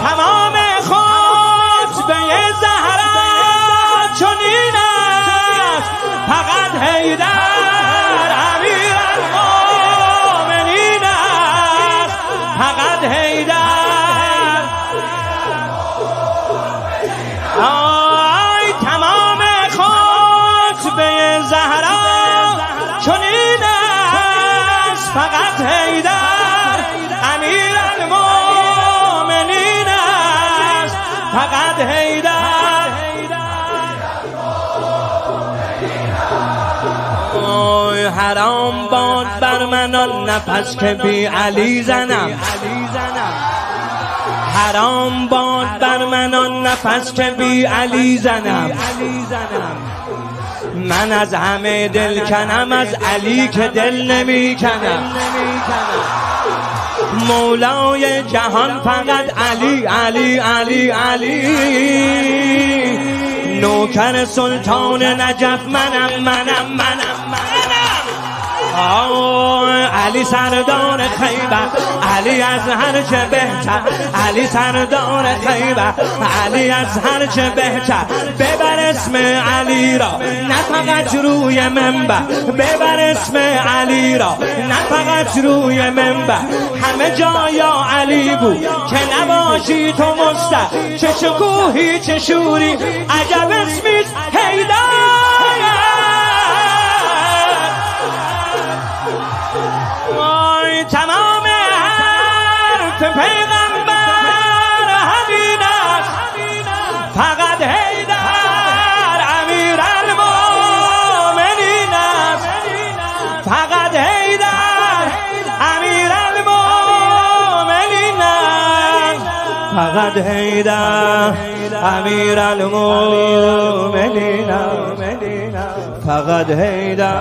تمام خطبه زهرا چنین است فقط حیدر امیرالمومنین است فقط حیدر آی تمام خطبه زهرا چنین است فقط حیدر امیرالمومنین است فقط حیدر اوی حرام باد بر من آن نفس که بی علی زنم حرام باد بر من آن نفس که بی علی زنم من از همه دل کنم از علی که دل نمی کنم مولای جهان فقط علی علی علی علی نوکر سلطان نجف منم علی سردار خیبر علی از هر چه بهتر علی سردار خیبر علی از هر چه بهتر ببر اسم علی را نه فقط روی منبر ببر اسم علی را نه فقط روی منبر همه جا یا علی بود که نباشی تو مستر چه شکوهی چه شوری عجب اسمیست حیدر تمام حرف پیغمبر همین است فقط حیدر امیرالمومنین است فقط حیدر امیرالمومنین است فقط حیدر امیرالمومنین است فقط حیدر